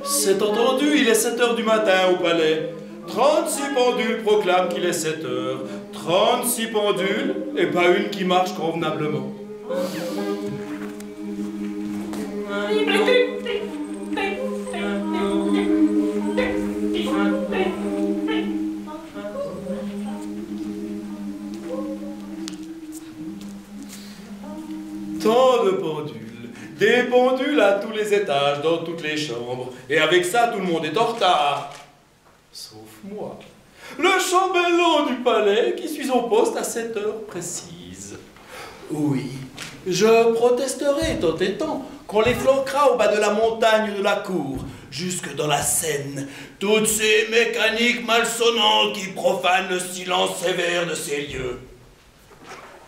C'est entendu, il est 7 heures du matin au palais. 36 pendules proclament qu'il est 7 heures. 36 pendules et pas une qui marche convenablement. Tant de pendules. Des pendules à tous les étages, dans toutes les chambres. Et avec ça, tout le monde est en retard. Sauf moi. Le chambellan du palais qui suis au poste à 7 heures précises. Oui, je protesterai tant et tant qu'on les floquera au bas de la montagne de la cour, jusque dans la Seine. Toutes ces mécaniques malsonnantes qui profanent le silence sévère de ces lieux.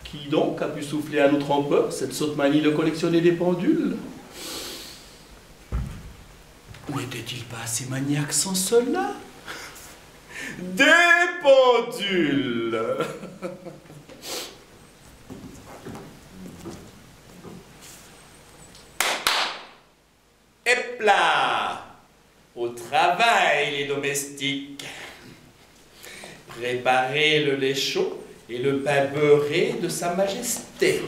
Qui donc a pu souffler à notre empereur cette sotte manie de collectionner des pendules? N'était-il pas assez maniaque sans cela? Des pendules! Et là, au travail les domestiques. Préparez le lait chaud et le pain beurré de Sa Majesté.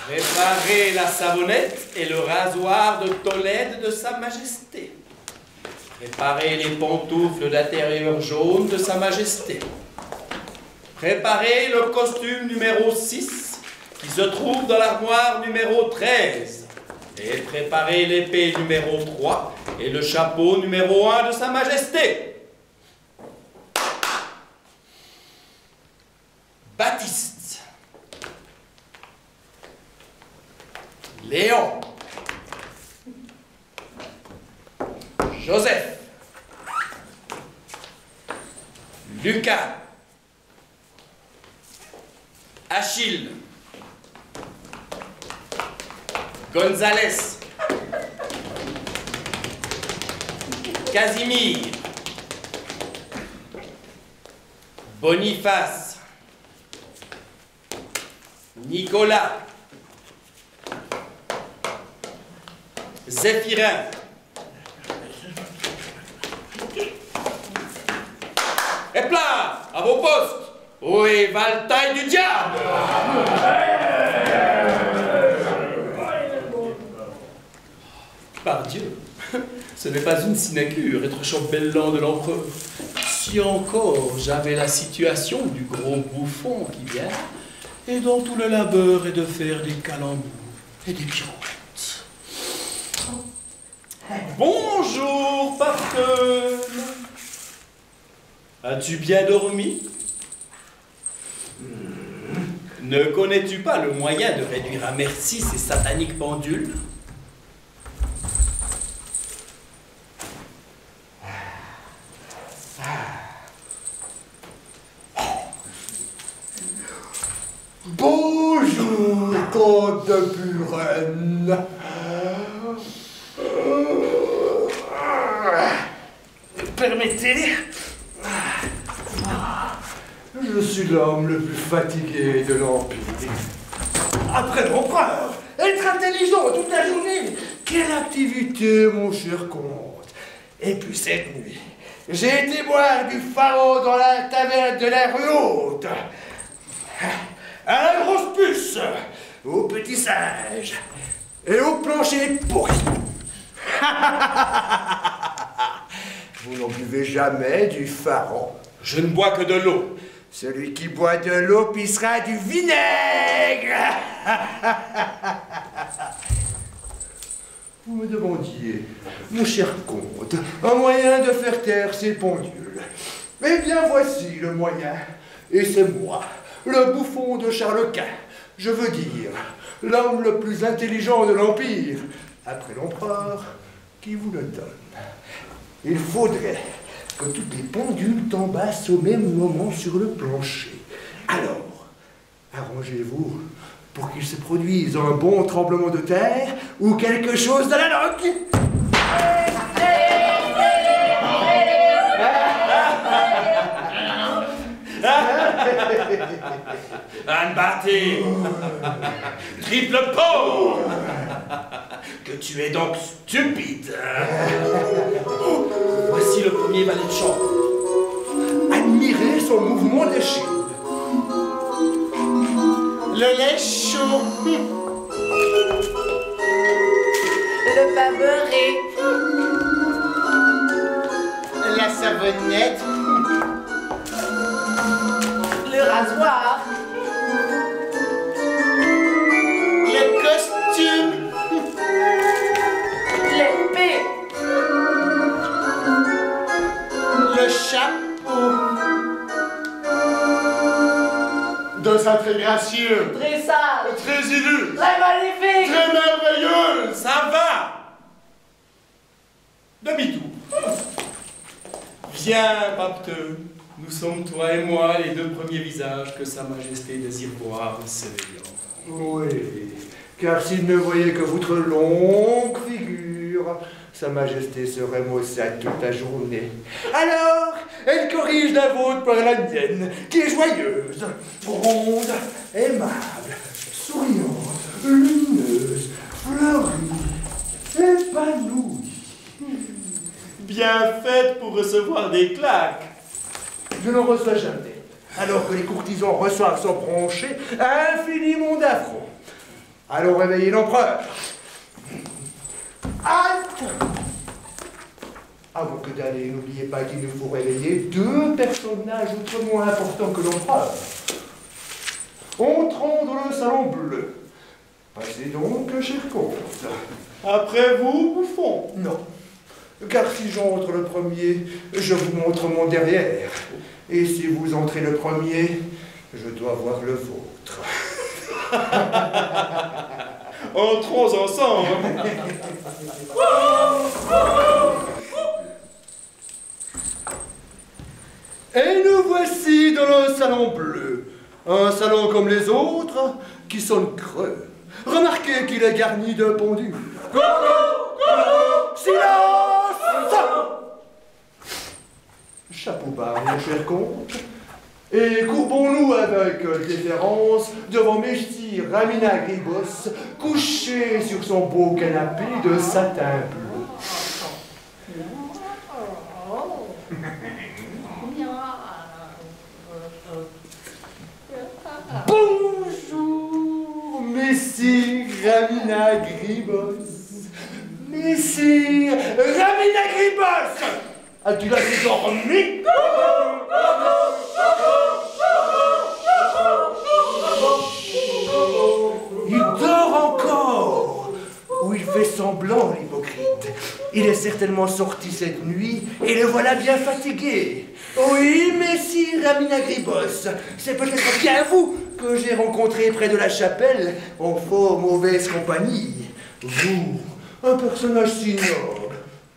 Préparez la savonnette et le rasoir de Tolède de Sa Majesté. Préparez les pantoufles d'intérieur jaune de Sa Majesté. Préparez le costume numéro 6 qui se trouve dans l'armoire numéro 13. Et préparez l'épée numéro 3 et le chapeau numéro 1 de Sa Majesté. Baptiste, Léon, Joseph, Lucas, Achille, Gonzalez, Casimir, Boniface, Nicolas, Zéphirin, et plat, à vos postes. Oui, Valtaille du diable. Par Dieu, ce n'est pas une sinécure, être chambellan de l'empereur. Si encore j'avais la situation du gros bouffon qui vient, et dont tout le labeur est de faire des calembours et des pirouettes. Bonjour, Parfum. As-tu bien dormi? Ne connais-tu pas le moyen de réduire à merci ces sataniques pendules? Bonjour, comte de Buren. Permettez. Je suis l'homme le plus fatigué de l'Empire. Après l'empereur, être intelligent toute la journée. Quelle activité, mon cher comte. Et puis cette nuit, J'ai été boire du faro dans la taverne de la rue Haute. à la grosse puce, au petit singe Et au plancher pourri. Vous n'en buvez jamais du faro. Je ne bois que de l'eau. Celui qui boit de l'eau pissera du vinaigre. Vous me demandiez, mon cher comte, un moyen de faire taire ces pendules. Eh bien, voici le moyen. Et c'est moi, le bouffon de Charles Quint, Je veux dire, l'homme le plus intelligent de l'Empire, après l'empereur, qui vous le donne. Il faudrait que toutes les pendules tombassent au même moment sur le plancher. Alors, arrangez-vous pour qu'il se produise un bon tremblement de terre ou quelque chose d'analogue. Anne Barthé, triple pot. Que tu es donc stupide. Voici le premier valet de chambre. Admirez son mouvement d'échelle. Le lait chaud. Le pain beurré. La savonnette. Le rasoir. Le costume. L'épée. Le chapeau. De sa très gracieux. Très sale. Très illustre. Très magnifique. Très merveilleux. Ça va. Demi-tour. Viens, papeteux. Nous sommes, toi et moi, les deux premiers visages que Sa Majesté désire voir s'éveillant. Oui, car s'il ne voyait que votre longue figure, Sa Majesté serait maussade toute la journée. Alors, elle corrige la vôtre par la mienne, qui est joyeuse, ronde, aimable, souriante, lumineuse, fleurie, épanouie. Bien faite pour recevoir des claques. Je n'en reçois jamais, alors que les courtisans reçoivent sans broncher infiniment d'affronts. Allons réveiller l'empereur. Halte! Avant que d'aller, n'oubliez pas qu'il nous faut réveiller deux personnages autrement importants que l'empereur. Entrons dans le salon bleu. Passez donc, cher comte. Après vous, bouffon. Non, car si j'entre le premier, je vous montre mon derrière. Et si vous entrez le premier, je dois voir le vôtre. Entrons ensemble. Et nous voici dans le salon bleu. Un salon comme les autres, qui sonne creux. Remarquez qu'il est garni de pendules. Silence! Chapeau bas, mon cher comte. Et courbons-nous avec déférence devant Messire Ramina Gribos, couché sur son beau canapé de satin bleu. Bonjour, Messire Ramina Gribos. Messire Ramina Gribos! As-tu laissé dormir? Il dort encore! Ou il fait semblant, l'hypocrite. Il est certainement sorti cette nuit et le voilà bien fatigué. Oui, messire Ramina Gribos, c'est peut-être bien vous que j'ai rencontré près de la chapelle en fort mauvaise compagnie. Vous, un personnage si noble,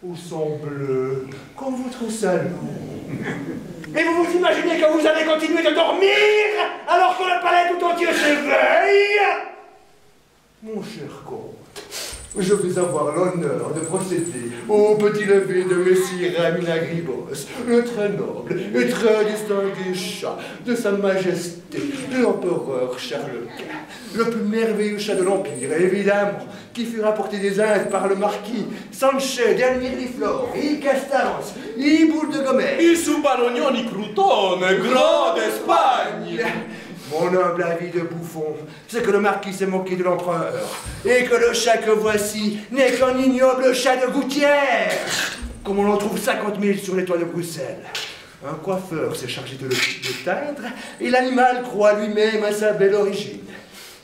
au sang bleu, comme votre salon. Et vous vous imaginez que vous allez continuer de dormir alors que le palais tout entier s'éveille? Mon cher comte, je vais avoir l'honneur de procéder au petit lever de Messire Ramina Gribos, le très noble et très distingué chat de Sa Majesté, l'empereur Charles Quint, le plus merveilleux chat de l'Empire, évidemment, qui fut rapporté des Indes par le marquis Sanchez d'Almirliflor, i Castaros, i Boule de Gomère. I Subalognon, i Croutone, grand d'Espagne. Mon humble avis de bouffon, c'est que le marquis s'est moqué de l'empereur, et que le chat que voici n'est qu'un ignoble chat de gouttière, comme on en trouve 50 000 sur les toits de Bruxelles. Un coiffeur s'est chargé de le teindre, et l'animal croit lui-même à sa belle origine.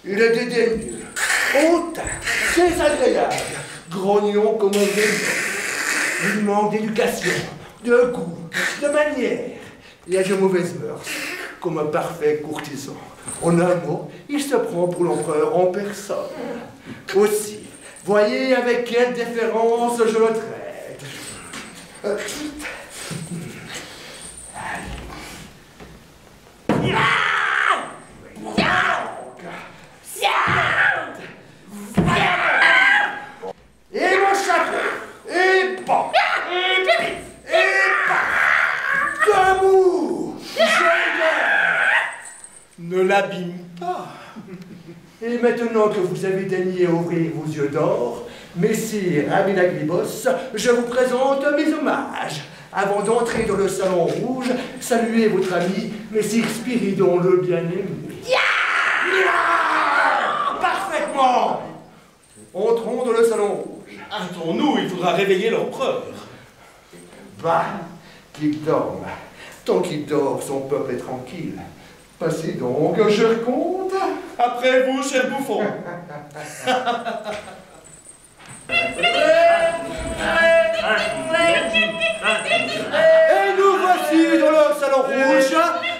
Il est dédaigneux, hautain, désagréable, grognon comme un vélo. Il manque d'éducation, de goût, de manières, et a de mauvaises mœurs, comme un parfait courtisan. En un mot, il se prend pour l'empereur en personne. Aussi, voyez avec quelle déférence je le traite. Et mon chapeau, et bon, et pas, debout, Ne l'abîme pas. Et maintenant que vous avez daigné ouvrir vos yeux d'or, messire Aminaglibos, je vous présente mes hommages. Avant d'entrer dans le salon rouge, saluez votre ami, messire Spiridon le bien-aimé. Parfaitement. Entrons dans le salon rouge. Hâtons-nous, il faudra réveiller l'empereur. Bah, qu'il dorme. Tant qu'il dort, son peuple est tranquille. Passez donc, cher comte. Après vous, cher bouffon. Et nous voici dans le salon rouge,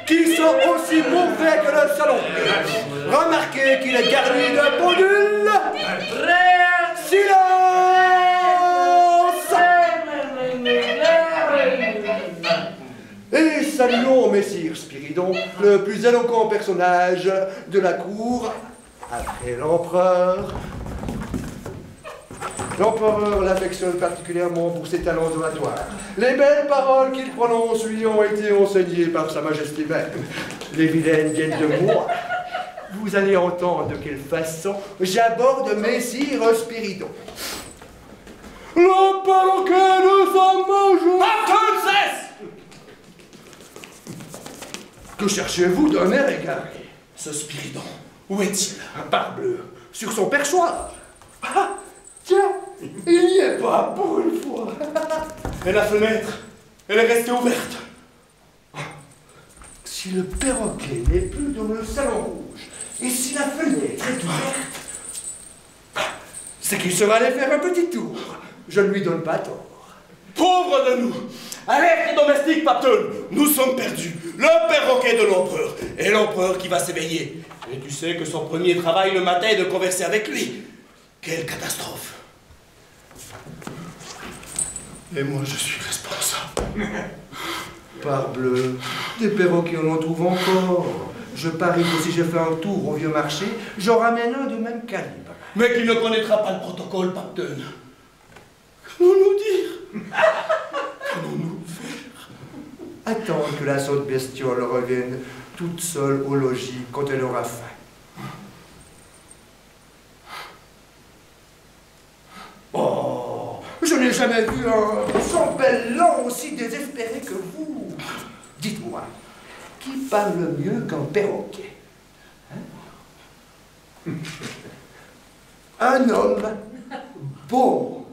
qui sont aussi mauvais que le salon bleu. Remarquez qu'il est garni de pendules. Silence! Et saluons Messire Spiridon, le plus éloquent personnage de la cour, après l'empereur. L'empereur l'affectionne particulièrement pour ses talents oratoires. Les belles paroles qu'il prononce lui ont été enseignées par Sa Majesté même. Les vilaines viennent de moi. Vous allez entendre de quelle façon j'aborde Messire Spiridon. Le perroquet de Sa Majesté. Pas cesse! Que cherchez-vous d'un air égaré? Ce Spiridon, où est-il? Parbleu, sur son perchoir. Ah, tiens, il n'y est pas pour une fois. Et la fenêtre, elle est restée ouverte. Si le perroquet n'est plus dans le salon rouge, et si la fenêtre est ouverte, c'est qu'il sera allé faire un petit tour. Je ne lui donne pas tort. Pauvre de nous! Alerte les domestiques, Papton! Nous sommes perdus. Le perroquet de l'empereur. Et l'empereur qui va s'éveiller. Et tu sais que son premier travail le matin est de converser avec lui. Quelle catastrophe! Et moi, je suis responsable. Parbleu, des perroquets on en trouve encore. Je parie que si je fais un tour au vieux marché, j'en ramène un de même calibre. Mais qui ne connaîtra pas le protocole, Papton. Qu'allons-nous dire? Qu'allons-nous faire? Attendre que la sotte bestiole revienne toute seule au logis quand elle aura faim. Oh, je n'ai jamais vu un chambellan aussi désespéré que vous. Dites-moi, qui parle mieux qu'un perroquet? Hein? Un homme beau.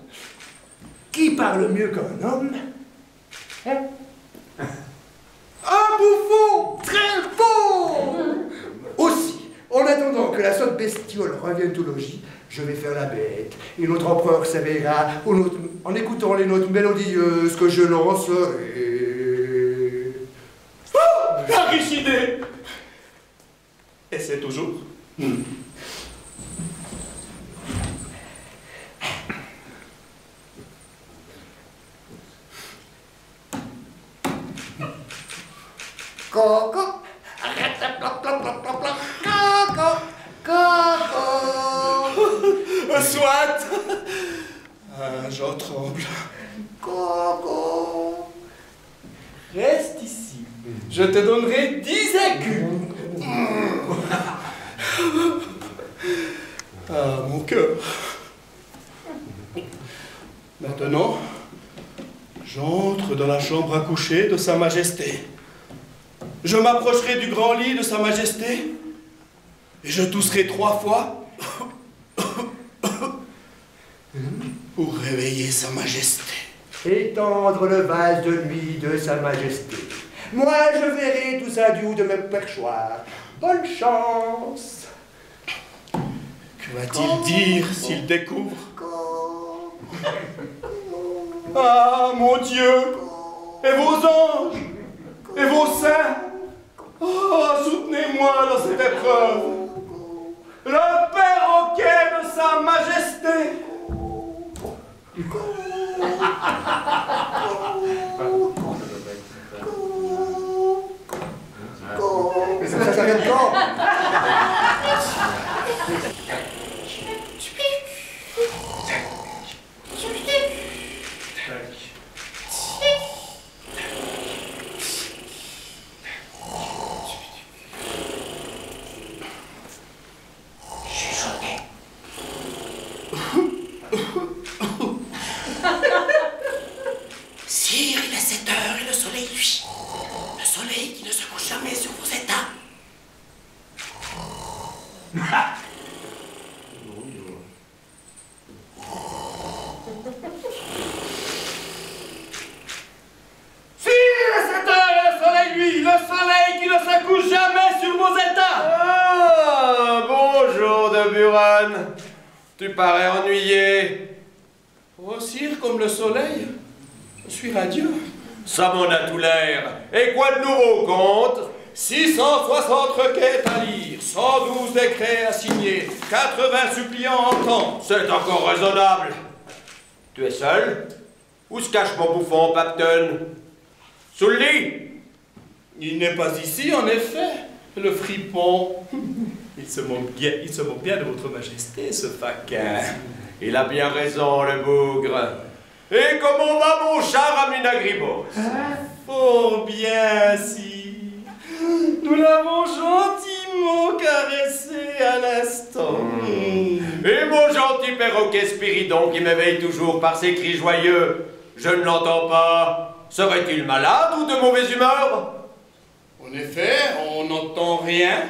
Qui parle mieux qu'un homme? Hein? Un bouffon très beau. Aussi, en attendant que la sotte bestiole revienne au logis, je vais faire la bête, et notre empereur s'éveillera en écoutant les notes mélodieuses que je lancerai. Oh, la riche idée! Et c'est toujours. Coco, coco, coco. Soit! Ah, j'en tremble. Coco. Reste ici. Je te donnerai 10 écus. Ah, mon cœur. Maintenant, j'entre dans la chambre à coucher de Sa Majesté. Je m'approcherai du grand lit de Sa Majesté et je tousserai 3 fois pour réveiller Sa Majesté. Étendre le vase de nuit de Sa Majesté. Moi, je verrai tout ça du haut de mes perchoirs. Bonne chance. Que va-t-il dire s'il découvre? Ah, mon Dieu! Et vos anges? Et vos saints? Oh, soutenez-moi dans cette épreuve. Le perroquet de Sa Majesté. Mais ça vient de quand? Sire, il est 7 heures et le soleil luit. Le soleil qui ne se couche jamais sur vos états. Si, il est 7 heures et le soleil luit, le soleil qui ne se couche jamais sur vos états. Ah, bonjour de Buron. Tu parais ennuyé. Oh, sire, comme le soleil, je suis radieux. Ça m'en a tout l'air. Et quoi de nouveau, comte? 660 requêtes à lire, 112 décrets à signer, 80 suppliants en temps. C'est encore raisonnable. Tu es seul? Où se cache mon bouffon, Papton? Sous le lit? Il n'est pas ici, en effet, le fripon. Il se moque bien de votre majesté, ce faquin. Il a bien raison, le bougre. Et comment va mon cher Aminagribos? Fort bien, sire. Nous l'avons gentiment caressé à l'instant. Et mon gentil perroquet Spiridon qui m'éveille toujours par ses cris joyeux, je ne l'entends pas. Serait-il malade ou de mauvaise humeur? En effet, on n'entend rien.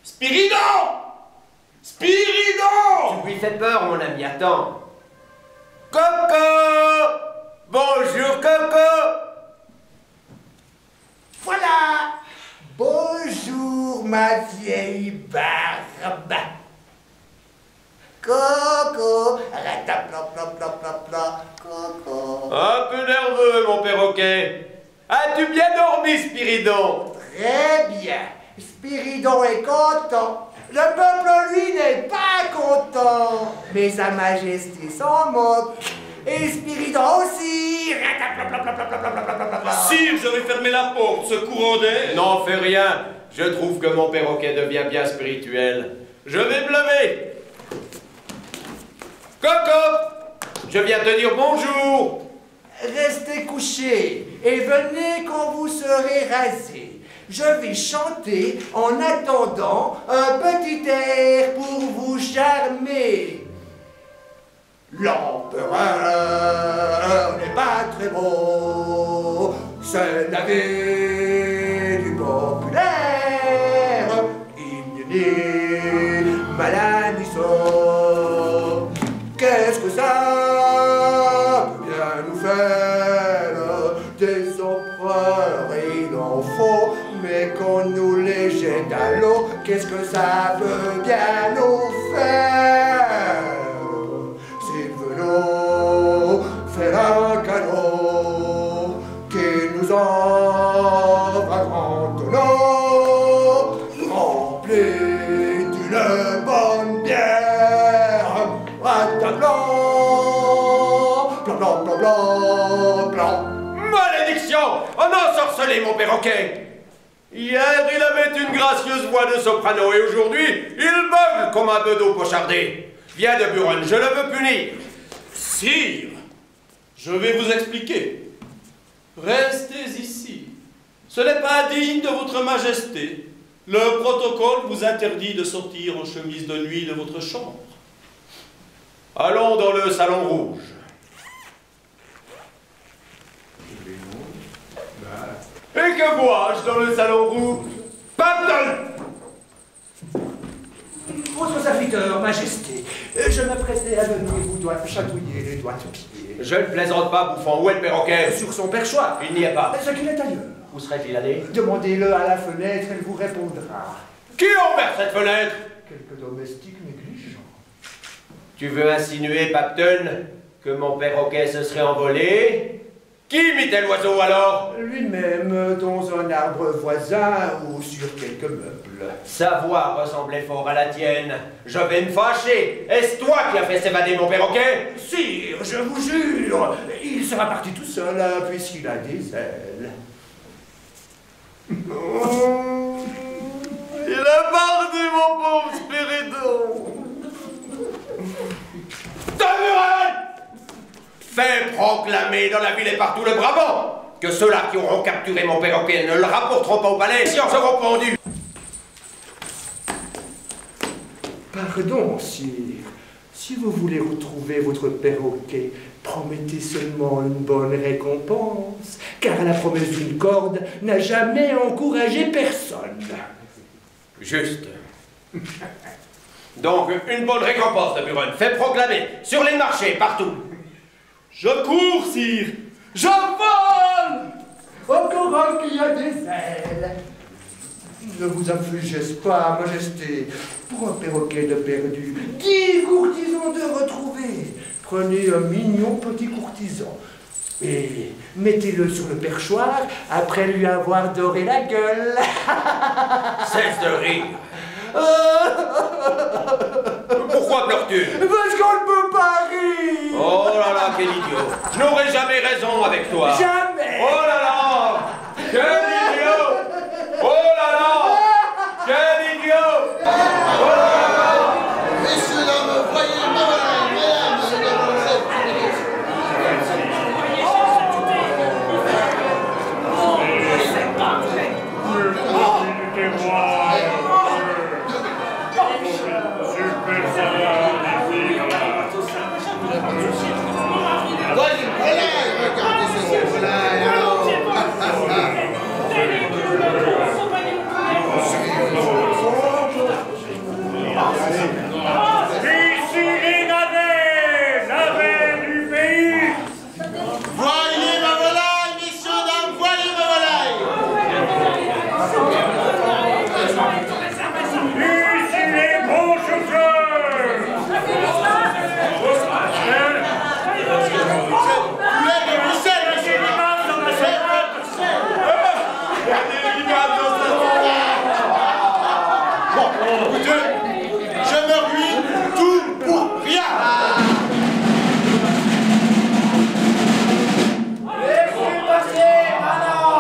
Spiridon! Spiridon! Tu lui fais peur, mon ami, attends. Coco! Bonjour, Coco! Voilà! Bonjour, ma vieille barbe. Coco, ratapla, Coco. Un peu nerveux, mon perroquet. As-tu bien dormi, Spiridon? Très bien. Spiridon est content. Le peuple, lui, n'est pas content. Mais Sa Majesté s'en moque. Et Spiridon aussi. Sire, je vais fermer la porte, ce courant d'air. N'en fais rien. Je trouve que mon perroquet devient bien spirituel. Je vais me lever. Coco, je viens te dire bonjour. Restez couchés et venez quand vous serez rasés. Je vais chanter en attendant un petit air pour vous charmer. L'empereur n'est pas très beau, c'est l'avis du populaire. Il n'est ni malin ni sot. Qu'est-ce que ça peut bien nous faire? Des empereurs, il en faut, mais qu'on nous les jette à l'eau, qu'est-ce que ça peut bien nous faire? S'il veut nous faire un cadeau, qu'il nous offre un grand tonneau, rempli d'une bonne bière, blanc, blanc, blanc, blanc. Malédiction! On a ensorcelé mon perroquet! Hier, il avait une gracieuse voix de soprano et aujourd'hui, il beugle comme un bedeau pochardé. Viens de Buron, je le veux punir. Sire, je vais vous expliquer. Restez ici. Ce n'est pas digne de votre majesté. Le protocole vous interdit de sortir en chemise de nuit de votre chambre. Allons dans le salon rouge. Et que vois-je dans le salon rouge? Papton! Votre serviteur, Majesté, je m'apprêtais à venir vous chatouiller les doigts de pied. Je ne plaisante pas, bouffon. Où est le perroquet? Sur son perchoir. Il n'y est pas. Ce qu'il est ailleurs. Où serait-il allé? Demandez-le à la fenêtre, elle vous répondra. Qui a ouvert cette fenêtre? Quelques domestiques négligents. Tu veux insinuer, Papton, que mon perroquet se serait envolé? Qui Qui imitait l'oiseau alors? Lui-même, dans un arbre voisin ou sur quelques meubles. Sa voix ressemblait fort à la tienne. Je vais me fâcher. Est-ce toi qui as fait s'évader mon perroquet? Sire, je vous jure, il sera parti tout seul, puisqu'il a des ailes. Il a parti, mon pauvre Spiridon. Buren! Fais proclamer dans la ville et partout le Brabant que ceux-là qui auront capturé mon perroquet ne le rapporteront pas au palais si en seront pendus. Pardon, sire. Si vous voulez retrouver votre perroquet, promettez seulement une bonne récompense, car la promesse d'une corde n'a jamais encouragé personne. Juste. Donc, une bonne récompense de Buren. Fais proclamer sur les marchés, partout. Je cours, sire. Je vole. Encore un qui a des ailes. Ne vous affligez pas, Majesté. Pour un perroquet de perdu, 10 courtisans de retrouver. Prenez un mignon petit courtisan et mettez-le sur le perchoir après lui avoir doré la gueule. Cesse de rire. Pourquoi pleures-tu? Parce qu'on ne peut pas rire. Oh là là, quel idiot. Je n'aurais jamais raison avec toi. Jamais. Oh là là. Quel idiot. Oh là là. Quel idiot. Oh là là. Messieurs, dames, voyez ma volaille, mesdames, voyez, volaille, regardez cette volaille, alors. Ici les navets du pays. Voyez ma volaille, messieurs, dames, voyez ma volaille. Ici les bons chauffeurs. Poulet de Bruxelles, monsieur. Bon, écoutez, je me ruine tout pour rien. Laissez passer, maintenant.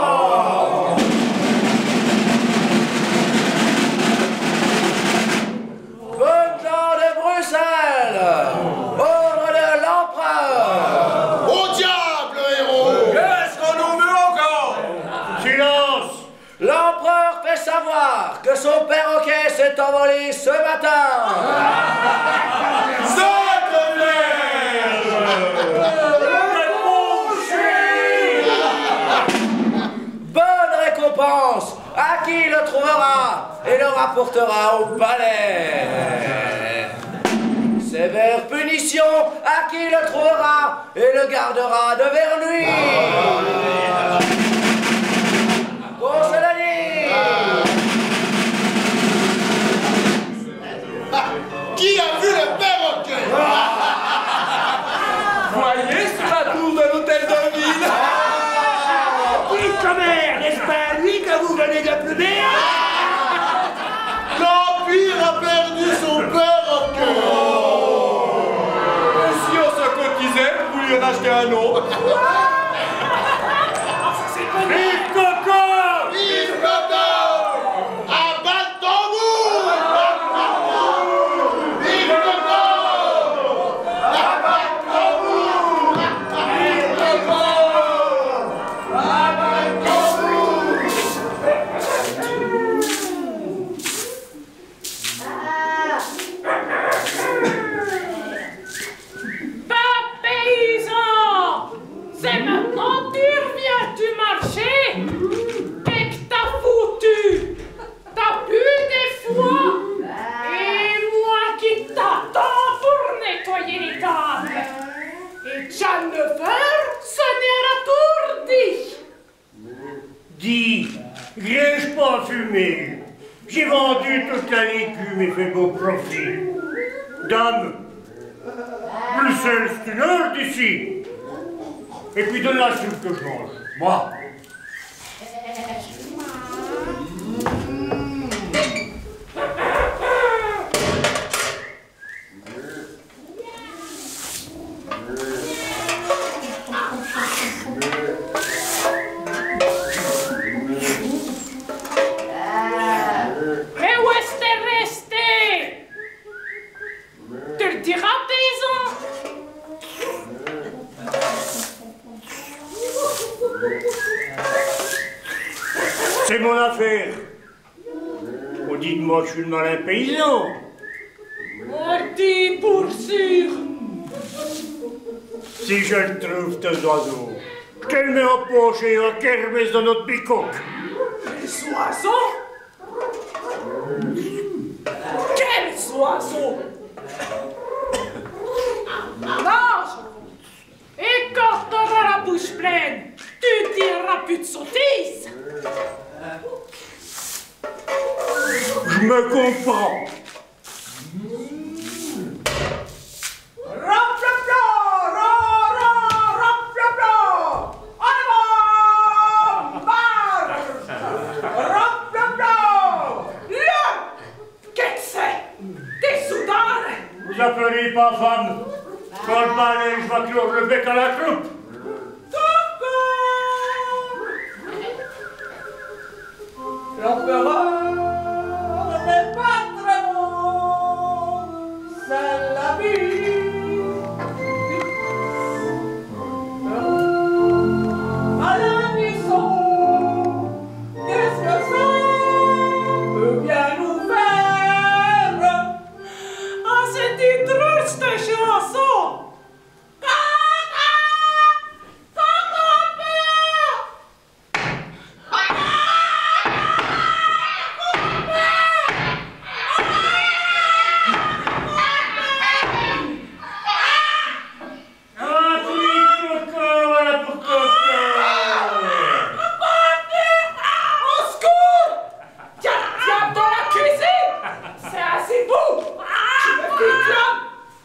Gauntlet de Bruxelles. Ordre de l'empereur. Au diable, héros. Qu'est-ce qu'on nous veut encore? Silence. L'empereur fait savoir que son perroquet s'est envolé ce matin. Bonne récompense à qui le trouvera et le rapportera au palais. Sévère punition à qui le trouvera et le gardera devers lui. Qu'on se le dise. Qui a vu le perroquet? Voyez sur la tour de l'hôtel de ville. Oui, commère, n'est-ce pas à lui que vous venez d'applaudir? L'Empire a perdu son perroquet. Et si on se cotisait pour lui en acheter un autre? Vive Coco. Vive Coco! À bas de tambour! Vive Coco! À bas de tambour! Vive Coco! À bas de tambour! Pas paysan! C'est maintenant que tu reviens du marché et que t'as foutu! T'as bu des fois! Et moi qui t'attends pour nettoyer les tables! Et Jean Nefer sonner à tour dit! Dis, j'ai pas fumé. J'ai vendu toute la légume et fait beau profit. Dame, Bruxelles, c'est une heure d'ici. Et puis donne la soupe que je mange. Moi. Mais où est-ce que t'es resté? Tu le diras, paysan? C'est mon affaire. On dit de moi que je suis le malin paysan. On dit pour sûr. Si je le trouve, tes oiseaux, je te le mets en poche et en kermesse dans notre bicoque. Les oiseaux? Quels oiseaux? Mange! Et quand t'auras la bouche pleine, tu diras plus de sottises. Je me comprends. Vous appelez pas femme. Quand le balai, je vais clore le bec à la croupe. L'empereur n'est pas très bon, c'est la vie. À la maison, qu'est-ce que ça peut bien nous faire? Ah, c'est drôle cette chanson.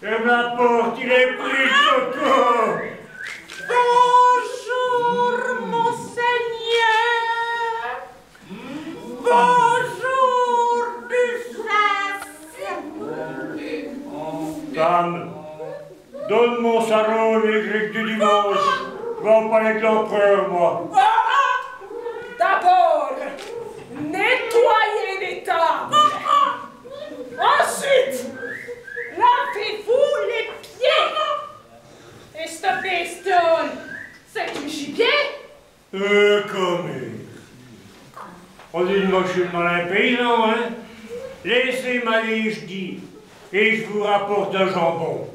N'importe, il est pris le coco. Bonjour, monseigneur. Bonjour, duchesse. Femme, donne mon sarrau les grecs du dimanche. Je vais en parler avec l'empereur, moi. D'abord, nettoyez les tables. Ensuite, lavez-vous les pieds. Et cette bestiole, c'est du gibier? Comme on dit de moi que je suis le malin paysan, hein? Laissez-moi aller, je dis, et je vous rapporte un jambon.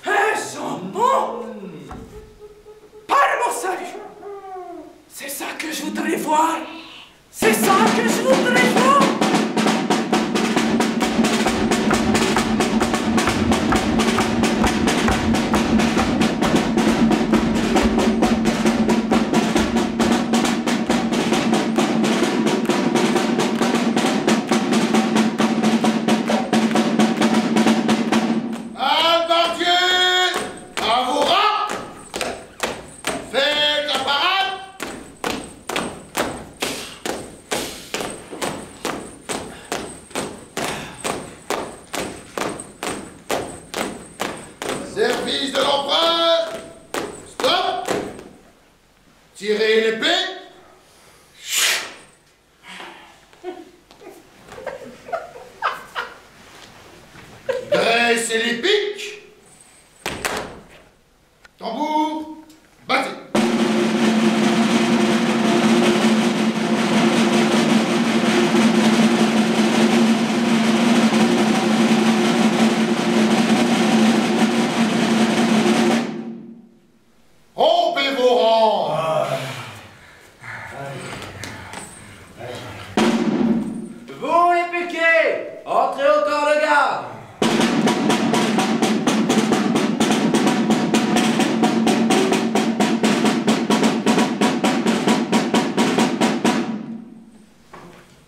Un jambon? Par mon salut! C'est ça que je voudrais voir! C'est ça que je voudrais voir! Service de l'empereur. Stop. Tirez l'épée. Dressez les piques. Tambour. Battez. Rompez vos rangs. Vous les piquets, entrez au corps de garde.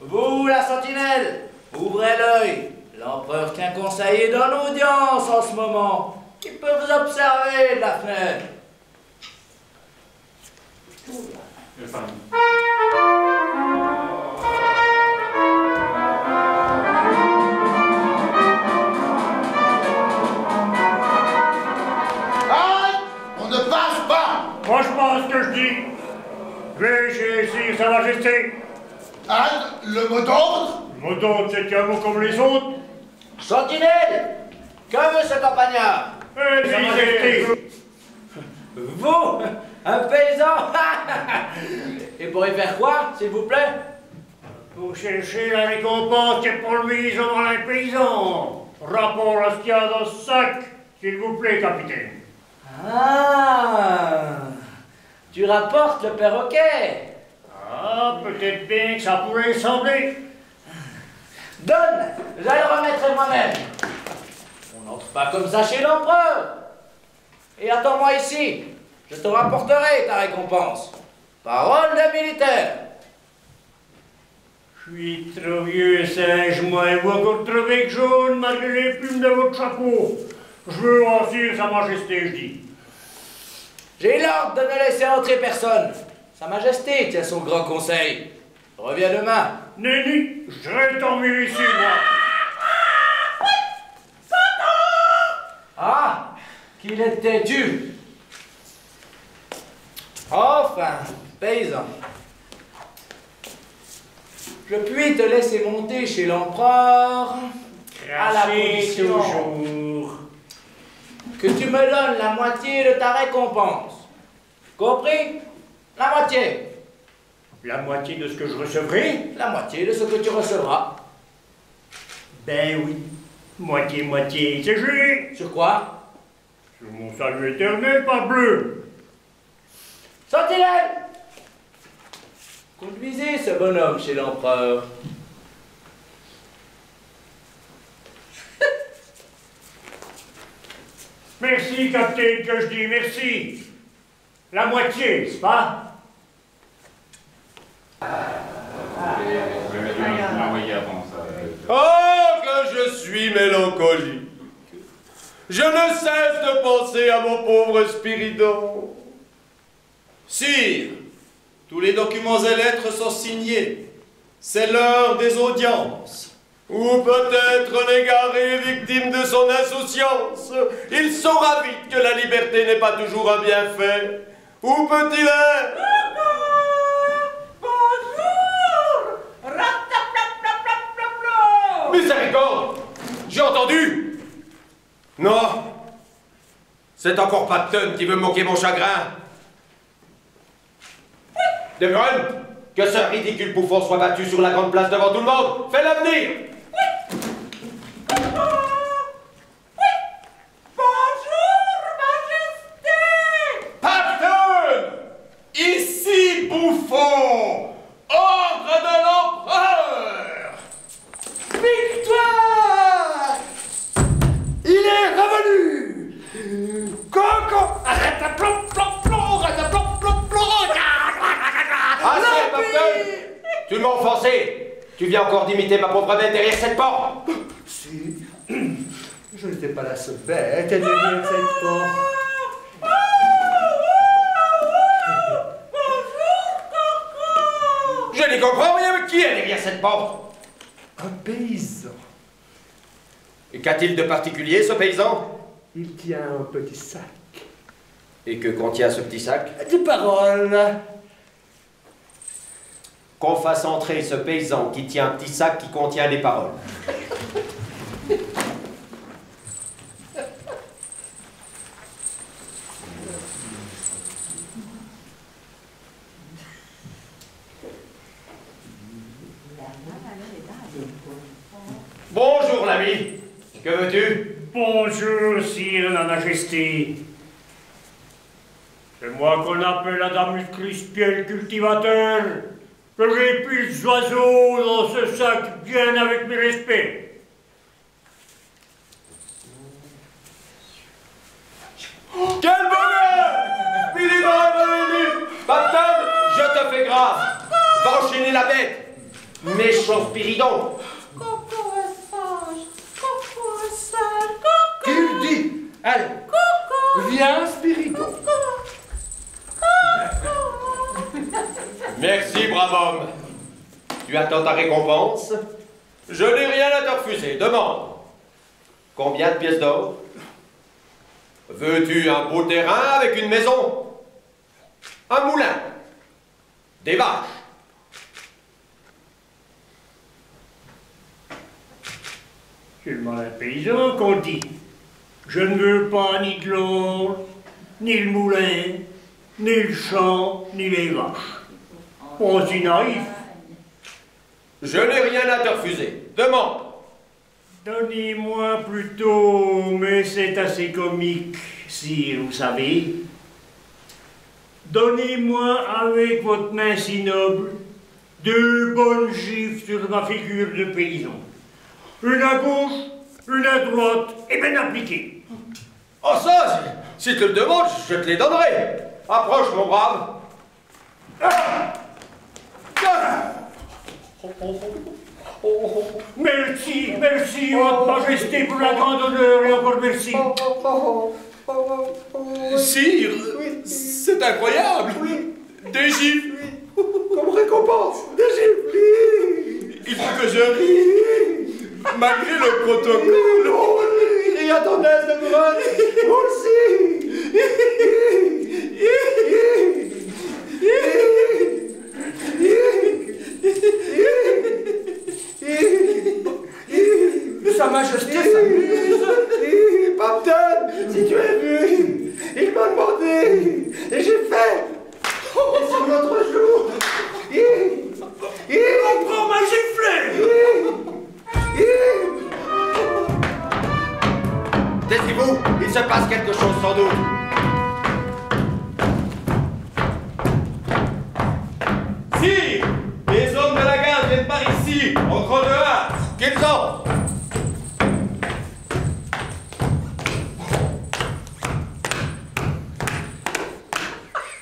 Vous, la sentinelle, ouvrez l'œil. L'empereur tient conseil et donne audience en ce moment. qui peut vous observer de la fenêtre. Halt! On ne passe pas! Moi, je pense ce que je dis. Veuillez saisir Sa Majesté. Halt! Le mot d'ordre? Le mot d'ordre, c'est un mot comme les autres. Sentinelle! Que veut ce campagnard? Sa Majesté. Vous? Un paysan? Et pour y faire quoi, s'il vous plaît? Pour chercher la récompense qui est promise devant les paysans. Rapport à ce qu'il y a dans ce sac, s'il vous plaît, capitaine. Ah! Tu rapportes le perroquet? Ah, peut-être bien que ça pourrait sembler. Donne! J'allais le remettre moi-même. On n'entre pas comme ça chez l'empereur. Et attends-moi ici. Je te rapporterai ta récompense. Parole de militaire. Je suis trop vieux singe, moi, et vous encore trop bec jaune malgré les plumes de votre chapeau. Je veux rassir Sa Majesté, je dis. J'ai l'ordre de ne laisser entrer personne. Sa Majesté tient son grand conseil. Reviens demain. Nenni, je serai dormir ici, moi. Ah! Qu'il est têtu. Enfin, paysan. Je puis te laisser monter chez l'empereur à la Crachez condition toujours. que tu me donnes la moitié de ta récompense. Compris? La moitié. La moitié de ce que je recevrai? La moitié de ce que tu recevras. Ben oui. Moitié, c'est juste. Sur quoi? Sur mon salut éternel, parbleu. Sentinelle! Conduisez ce bonhomme chez l'empereur. Merci, capitaine, que je dis merci. La moitié, n'est-ce pas? Oh, que je suis mélancolique. Je ne cesse de penser à mon pauvre Spiridon. Sire, tous les documents et lettres sont signés. C'est l'heure des audiences. Ou peut-être un égaré victime de son insouciance. Il saura vite que la liberté n'est pas toujours un bienfait. Où peut-il être? Bonjour! Miséricorde! J'ai entendu! Non! C'est encore Patton qui veut moquer mon chagrin. De Buren, que ce ridicule bouffon soit battu sur la grande place devant tout le monde. Fais-le venir! Bonjour, Majesté! Patton! Ici, bouffon! Ordre de l'empereur! Victoire! Il est revenu! Coco! Arrête de plomb, plomb, plomb! Arrête de plomb, plomb, plomb! Assez, Patton! Tu m'as offensé! Tu viens encore d'imiter ma pauvre bête derrière cette porte! Si, je n'étais pas la seule bête derrière cette porte. Je n'y comprends rien, mais qui est derrière cette porte? Un paysan. Et qu'a-t-il de particulier, ce paysan? Il tient un petit sac. Et que contient ce petit sac? Des paroles. Qu'on fasse entrer ce paysan qui tient un petit sac qui contient des paroles. Bonjour, l'ami. Que veux-tu? Bonjour, sire la majesté. C'est moi qu'on appelle Adamus Crispiel cultivateur. Que j'ai plus d'oiseaux dans ce sac bien avec mes respects. Quel bonheur! Spiridon est revenu! Patton, je te fais grâce! Va enchaîner la bête! Méchant Spiridon! Coco est sage, Coco est sage, Coco! Qu'il dit? Allez, bien Spiriton. Merci, brave homme. Tu attends ta récompense? Je n'ai rien à te refuser. Demande. Combien de pièces d'or? Veux-tu un beau terrain avec une maison? Un moulin? Des vaches? C'est le malin paysan qu'on dit. Je ne veux pas ni de l'or, ni le moulin, ni le champ, ni les vaches. Pas si naïf. Je n'ai rien à te refuser. Demande. Donnez-moi plutôt, mais c'est assez comique, si vous savez. Donnez-moi avec votre main si noble 2 bonnes gifles sur ma figure de paysan. Une à gauche, une à droite, et bien appliquée. Oh ça, si tu le demandes, je te les donnerai. Approche, mon brave. Merci, merci, votre majesté, pour la grande honneur, et encore merci. Sire, c'est incroyable. Des gifles. Comme récompense, des gifles. Il faut que je rie. Malgré le protocole. Oh, ris à ton aise de Buron. Moi aussi. Sa Majesté s'amuse. Papton, si tu as vu, il m'a demandé et j'ai fait. Et sur l'autre jour, Prends ma giflée. Taisez-vous, il se passe quelque chose sans doute. Sire, les hommes de la garde viennent par ici, en grande hâte. Qu'ils ont.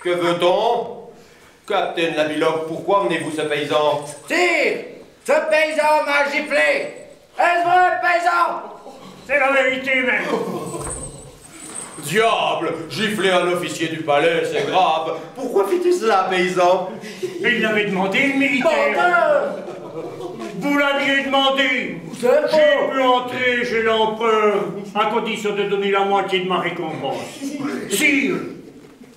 Que veut-on? Capitaine Labiloque, pourquoi menez-vous ce paysan? Sire, ce paysan m'a giflé. Est-ce vrai, paysan? C'est la vérité même. Diable! Gifler un officier du palais, c'est grave. Pourquoi fais-tu cela, paysan? Il l'avait demandé, le militaire. Vous l'aviez demandé. J'ai pu entrer chez l'empereur à condition de donner la moitié de ma récompense. Sire,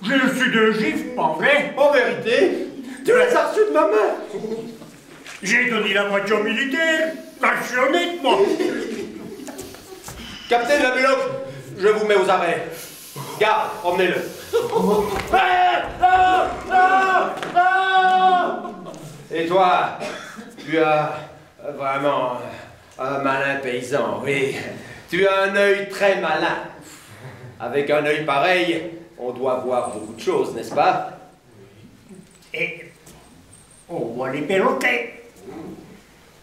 j'ai reçu 2 gifles, pas vrai? En vérité, tu les as reçus de ma main. J'ai donné la moitié au militaire. Je suis honnête, moi. Capitaine Labiloque, je vous mets aux arrêts. Garde, emmenez-le. Et toi, tu as vraiment un malin paysan, oui. Tu as un œil très malin. Avec un œil pareil, on doit voir beaucoup de choses, n'est-ce pas? Et on voit les perroquets.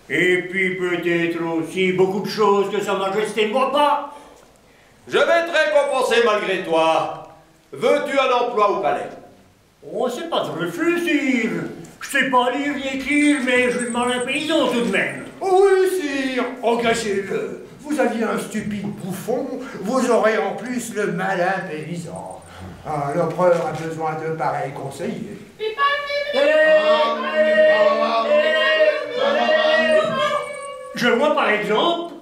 Et puis peut-être aussi beaucoup de choses que Sa Majesté ne voit pas. Je vais te récompenser malgré toi. Veux-tu un emploi au palais? Oh, c'est pas de refus, sire. Je sais pas lire ni écrire, mais je suis le malin paysan tout de même. Oui, sire, engagez-le. Vous aviez un stupide bouffon, vous aurez en plus le malin paysan. Ah, l'empereur a besoin de pareils conseillers. Je vois par exemple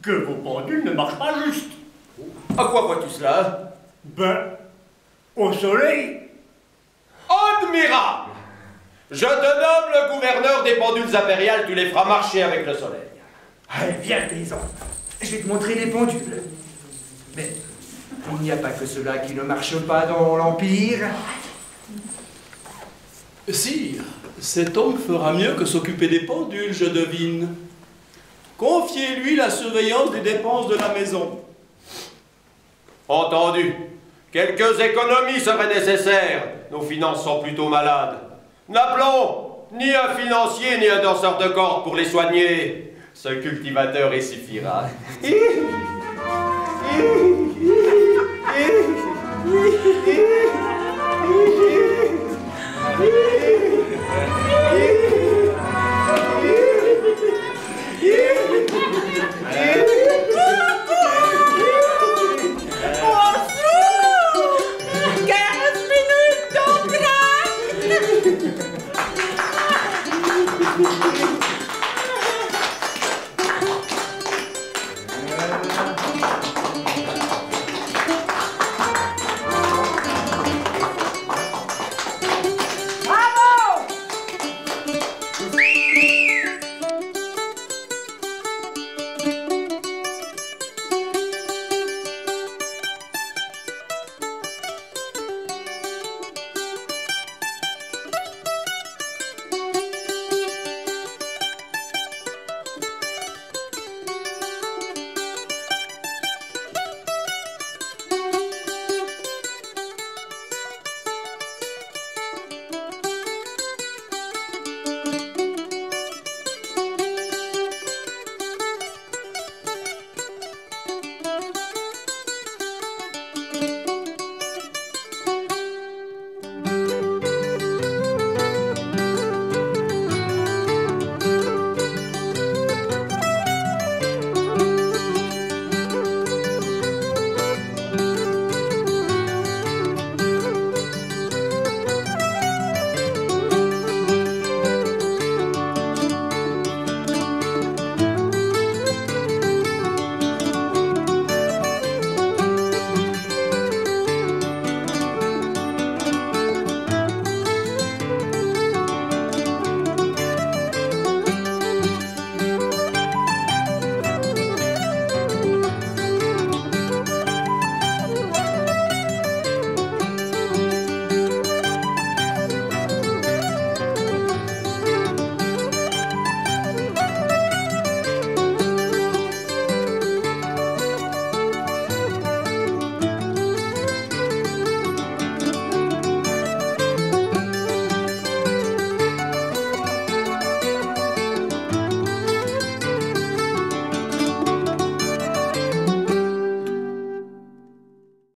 que vos pendules ne marchent pas juste. À quoi vois-tu cela? Ben, au soleil. Admirable! Je te nomme le gouverneur des pendules impériales, tu les feras marcher avec le soleil. Allez, viens, paysan. Je vais te montrer les pendules. Mais il n'y a pas que cela qui ne marche pas dans l'Empire. Sire, cet homme fera mieux que s'occuper des pendules, je devine. Confiez-lui la surveillance des dépenses de la maison. Entendu. Quelques économies seraient nécessaires. Nos finances sont plutôt malades. N'appelons ni un financier ni un danseur de cordes pour les soigner. Ce cultivateur y suffira.